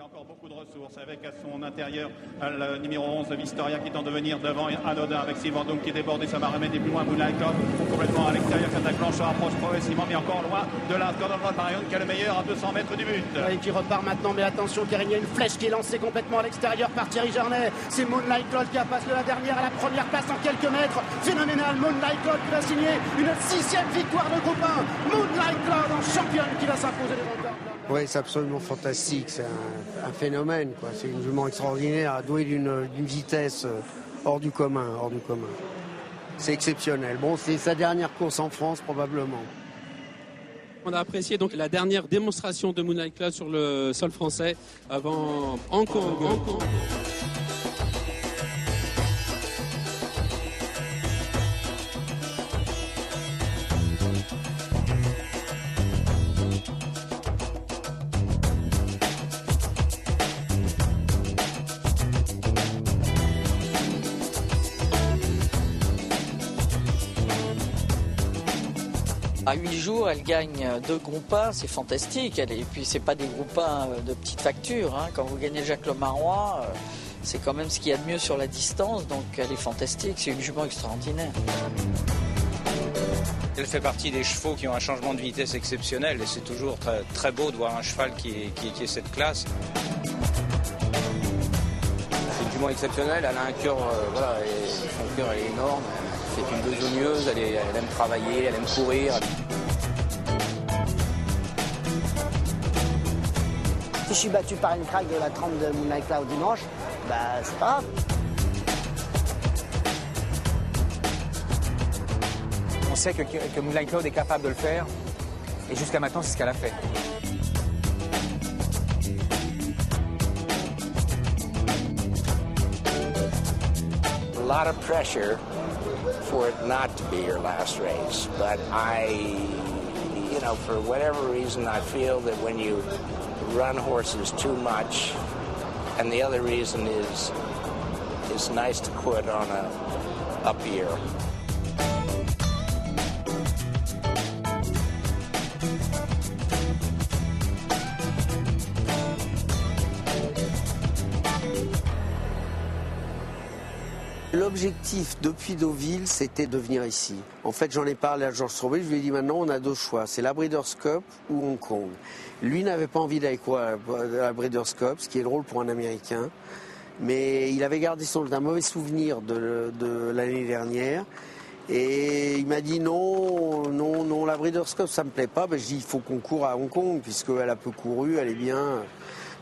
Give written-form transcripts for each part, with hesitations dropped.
encore beaucoup de ressources avec à son intérieur le numéro 11 Vistoria qui tente de venir devant Anodin avec Sylvain Doum qui déborde et ça va remettre plus loin Moonlight Club complètement à l'extérieur. Cette planche approche progressivement mais encore loin de la Gordon Road Marion qui est le meilleur à 200 mètres du but. Et qui repart maintenant, mais attention car il y a une flèche qui est lancée complètement à l'extérieur par Thierry Jarnet. C'est Moonlight Club qui passe de la dernière à la première place en quelques mètres. Phénoménal, Moonlight Club qui va signer une 6e victoire de groupe 1. Moonlight Club en championne qui va s'imposer devant le. Oui, c'est absolument fantastique, c'est un phénomène, quoi. C'est une jument extraordinaire, douée d'une vitesse hors du commun. C'est exceptionnel. Bon, c'est sa dernière course en France, probablement. On a apprécié donc la dernière démonstration de Moonlight Club sur le sol français avant Hong Kong. À 8 jours, elle gagne 2 groupes 1, c'est fantastique. Et puis, c'est pas des groupes 1 de petite facture. Hein. Quand vous gagnez le Jacques Le Marois, c'est quand même ce qu'il y a de mieux sur la distance. Donc, elle est fantastique. C'est une jument extraordinaire. Elle fait partie des chevaux qui ont un changement de vitesse exceptionnel. Et c'est toujours très, très beau de voir un cheval qui est cette classe. C'est une jument exceptionnelle. Elle a un cœur, son cœur est énorme. C'est une besogneuse, elle aime travailler, elle aime courir. Si je suis battu par une craque de la trempe de Moonlight Cloud dimanche, c'est pas grave. On sait que Moonlight Cloud est capable de le faire, et jusqu'à maintenant, c'est ce qu'elle a fait. A lot of pressure for it not to be her last race, but for whatever reason, I feel that when you run horses too much, and the other reason is it's nice to quit on a up year. L'objectif depuis Deauville, c'était de venir ici. En fait, j'en ai parlé à Georges Trouvé, je lui ai dit maintenant on a 2 choix, c'est la Breeders' Cup ou Hong Kong. Lui n'avait pas envie d'aller courir à la Breeders' Cup, ce qui est drôle pour un Américain, mais il avait gardé un mauvais souvenir de l'année dernière. Et il m'a dit non, la Breeders' Cup ça me plaît pas. Je dis il faut qu'on court à Hong Kong, puisqu'elle a peu couru, elle est bien.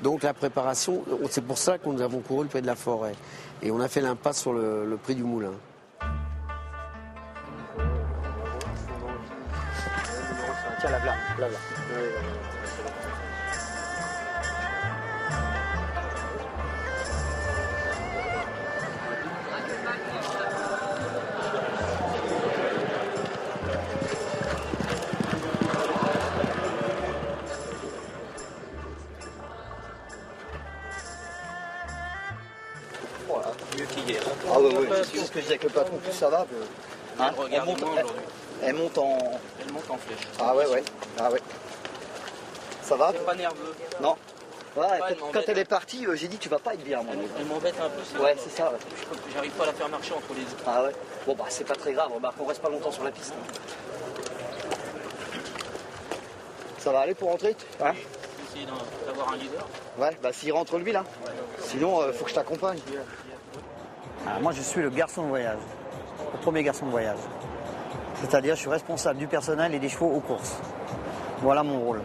Donc la préparation, c'est pour ça que nous avons couru le prix de la Forêt. Et on a fait l'impasse sur le prix du Moulin. Tiens, la blâme. Ah ouais, c'est ce que je disais avec le patron, plus ça va. Hein, elle monte en flèche. Ah ouais. Ça va? Pas nerveux. Non. Ouais, quand elle est partie, j'ai dit tu vas pas être bien. Elle m'embête un peu. Ouais, c'est ça. Ouais. J'arrive pas à la faire marcher entre les deux. Ah ouais. Bon c'est pas très grave, remarque, on reste pas longtemps sur la piste. Ça va aller pour rentrer? Ouais. Essayer d'avoir un leader. Ouais, s'il rentre lui là. Ouais. Sinon, faut que je t'accompagne. Alors, moi, je suis le garçon de voyage, le premier garçon de voyage. C'est-à-dire, je suis responsable du personnel et des chevaux aux courses. Voilà mon rôle.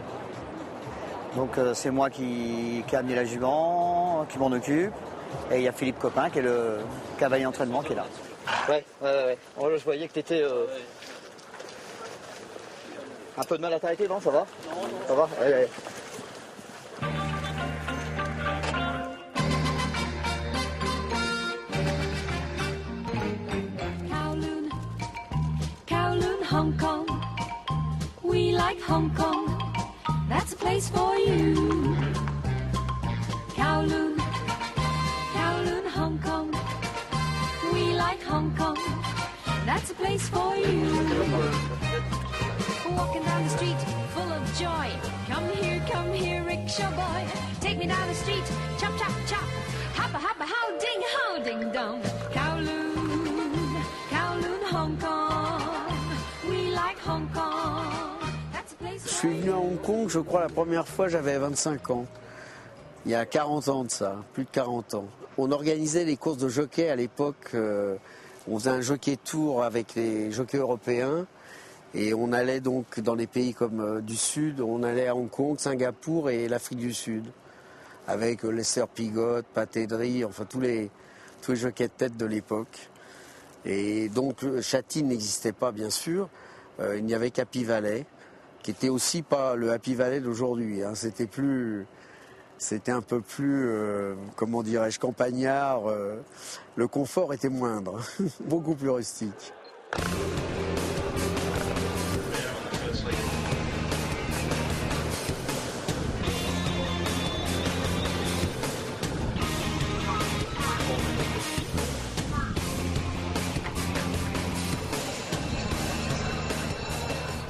Donc, c'est moi qui ai amené la jument, qui m'en occupe. Et il y a Philippe Copin, qui est le cavalier d'entraînement, qui est là. Ouais. Je voyais que t'étais un peu de mal à t'arrêter, non? Ça va? Non. Ça va? Allez. Hong Kong, we like Hong Kong, that's a place for you. Kowloon, Hong Kong, we like Hong Kong, that's a place for you. Walking down the street full of joy, come here, rickshaw boy, Take me down the street, chop, chop, chop. Hoppa, hoppa, how ding, dong. Kowloon, Kowloon, Hong Kong. We like Hong Kong. That's a place. Je suis venu à Hong Kong, je crois, la première fois, j'avais 25 ans. Il y a 40 ans de ça, plus de 40 ans. On organisait les courses de jockey à l'époque. On faisait un jockey tour avec les jockeys européens. Et on allait donc dans les pays comme du Sud. On allait à Hong Kong, Singapour et l'Afrique du Sud. Avec Lester Piggott, Pat Edry, enfin tous les jockeys de tête de l'époque. Et donc Châtine n'existait pas, bien sûr. Il n'y avait qu'Happy Valley, qui était aussi pas le Happy Valley d'aujourd'hui. Hein. C'était un peu plus, comment dirais-je, campagnard. Le confort était moindre, beaucoup plus rustique.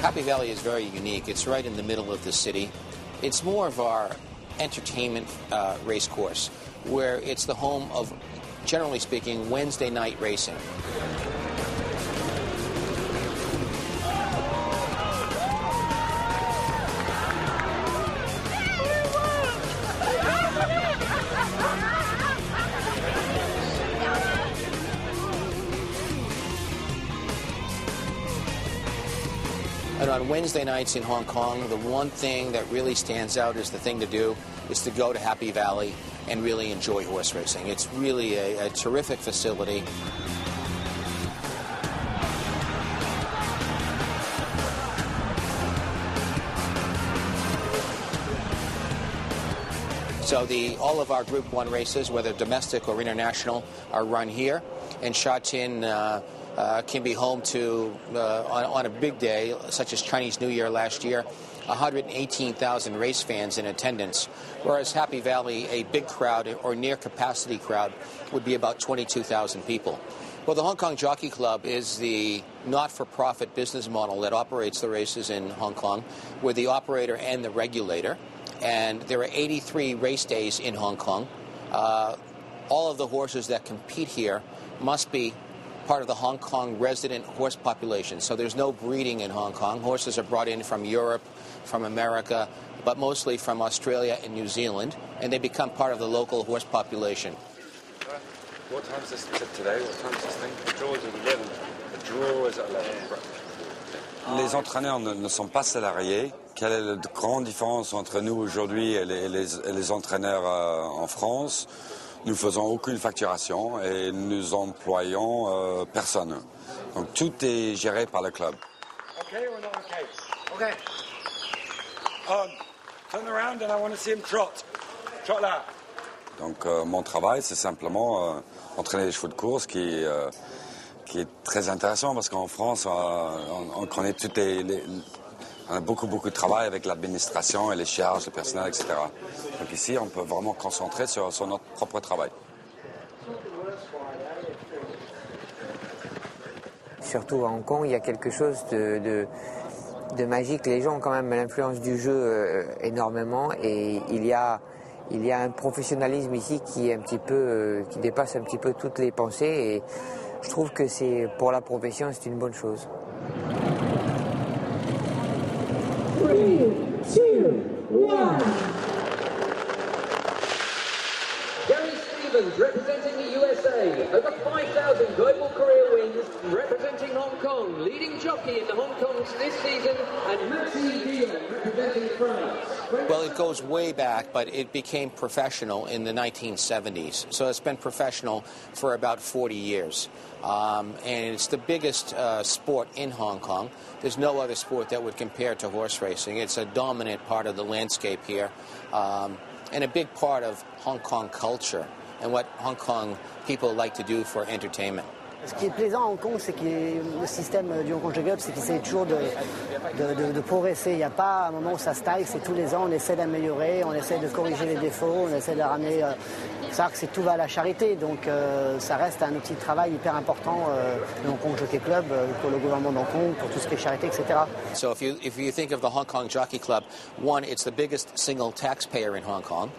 Happy Valley is very unique. It's right in the middle of the city. It's more of our entertainment race course, where it's the home of, generally speaking, Wednesday night racing. And on Wednesday nights in Hong Kong, the one thing that really stands out as the thing to do is to go to Happy Valley and really enjoy horse racing. It's really a terrific facility. So all of our Group 1 races, whether domestic or international, are run here. And Sha Tin can be home to, on a big day, such as Chinese New Year last year, 118,000 race fans in attendance, whereas Happy Valley, a big crowd or near capacity crowd, would be about 22,000 people. Well, the Hong Kong Jockey Club is the not-for-profit business model that operates the races in Hong Kong. We're the operator and the regulator, and there are 83 race days in Hong Kong. All of the horses that compete here must be part of the Hong Kong resident horse population. So there's no breeding in Hong Kong. Horses are brought in from Europe, from America, but mostly from Australia and New Zealand, and they become part of the local horse population. What time is this today? What time is this thing? The draw is at 11. The draw is at 11. Les entraîneurs ne sont pas salariés. Quelle est la grande différence entre nous aujourd'hui et les entraîneurs en France? Nous faisons aucune facturation et nous employons personne. Donc tout est géré par le club. Okay or not okay? Okay. Turn around and I want to see him trot. Trot là. Donc mon travail, c'est simplement entraîner les chevaux de course qui est très intéressant parce qu'en France, on connaît toutes on a beaucoup de travail avec l'administration et les charges, le personnel, etc. Donc ici, on peut vraiment concentrer sur notre propre travail. Surtout à Hong Kong, il y a quelque chose de magique. Les gens ont quand même l'influence du jeu énormément et il y a un professionnalisme ici qui est un petit peu, qui dépasse un petit peu toutes les pensées et je trouve que pour la profession, c'est une bonne chose. 3, 2, 1. Gary Stevens representing the USA, over 5,000 global career wins, representing Hong Kong, leading jockey in the Hong Kongs this season, and Maxime Dion representing France. Well, it goes way back, but it became professional in the 1970s. So it's been professional for about 40 years. And it's the biggest sport in Hong Kong. There's no other sport that would compare to horse racing. It's a dominant part of the landscape here and a big part of Hong Kong culture and what Hong Kong people like to do for entertainment. Ce qui est plaisant à Hong Kong, c'est que le système du Hong Kong Jockey Club, c'est qu'il essaie toujours de progresser. Il n'y a pas un moment où ça stagne, c'est tous les ans, on essaie d'améliorer, on essaie de corriger les défauts, on essaie de ramener... savoir que tout va à la charité, donc ça reste un outil de travail hyper important, le Hong Kong Jockey Club, pour le gouvernement de Hong Kong, pour tout ce qui est charité, etc. So if you think of the Hong Kong Jockey Club, one, it's the biggest single taxpayer in Hong Kong.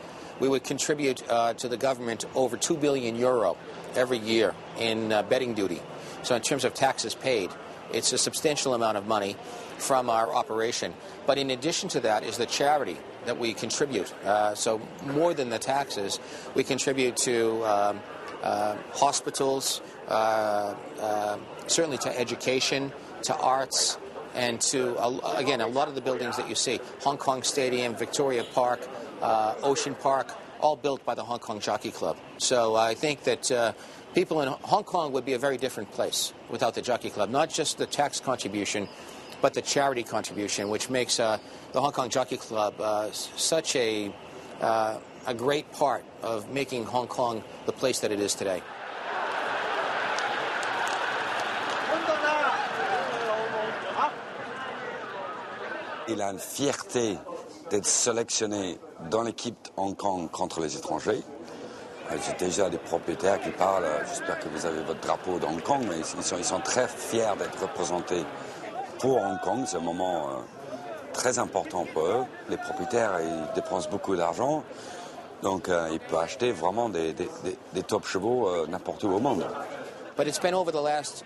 we would contribute to the government over 2 billion euro every year in betting duty. So in terms of taxes paid, it's a substantial amount of money from our operation. But in addition to that is the charity that we contribute. So more than the taxes, we contribute to hospitals, certainly to education, to arts, and to, again, a lot of the buildings that you see. Hong Kong Stadium, Victoria Park, Ocean Park, all built by the Hong Kong Jockey Club. So I think that people in Hong Kong would be a very different place without the Jockey Club. Not just the tax contribution, but the charity contribution, which makes the Hong Kong Jockey Club such a great part of making Hong Kong the place that it is today. Il a une fierté d'être sélectionné dans l'équipe Hong Kong contre les étrangers. J'ai déjà des propriétaires qui parlent, j'espère que vous avez votre drapeau de Hong Kong, mais ils sont très fiers d'être représentés pour Hong Kong. C'est un moment très important pour eux. Les propriétaires, ils dépensent beaucoup d'argent, donc ils peuvent acheter vraiment des top chevaux n'importe où au monde. But it's been over the last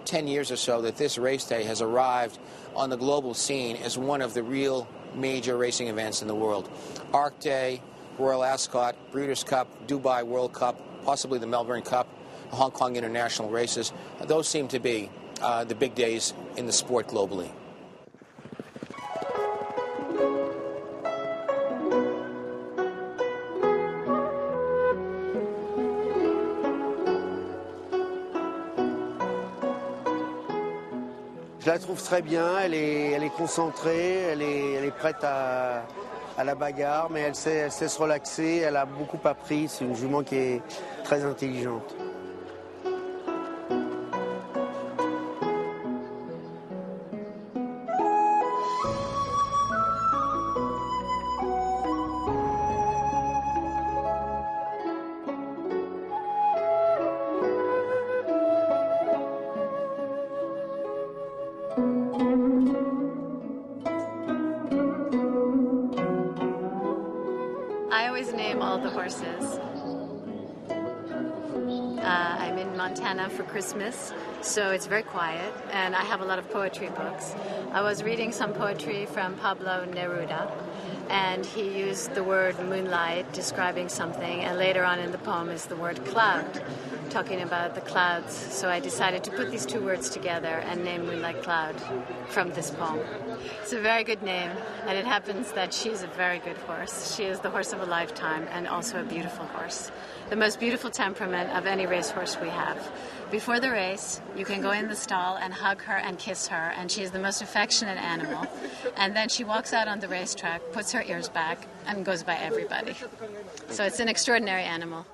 10 years or so that this race day has arrived on the global scene as one of the real major racing events in the world. Arc Day, Royal Ascot, Breeders' Cup, Dubai World Cup, possibly the Melbourne Cup, Hong Kong International Races. Those seem to be the big days in the sport globally. Je la trouve très bien, elle est concentrée, elle est prête à la bagarre, mais elle sait se relaxer, elle a beaucoup appris, c'est une jument qui est très intelligente. I always name all the horses. I'm in Montana for Christmas, so it's very quiet, and I have a lot of poetry books. I was reading some poetry from Pablo Neruda, and he used the word moonlight describing something, and later on in the poem is the word cloud, talking about the clouds. So I decided to put these two words together and name Moonlight Cloud from this poem. It's a very good name, and it happens that she's a very good horse. She is the horse of a lifetime and also a beautiful horse. The most beautiful temperament of any racehorse we have. Before the race, you can go in the stall and hug her and kiss her, and she is the most affectionate animal. And then she walks out on the racetrack, puts her ears back, and goes by everybody. So it's an extraordinary animal.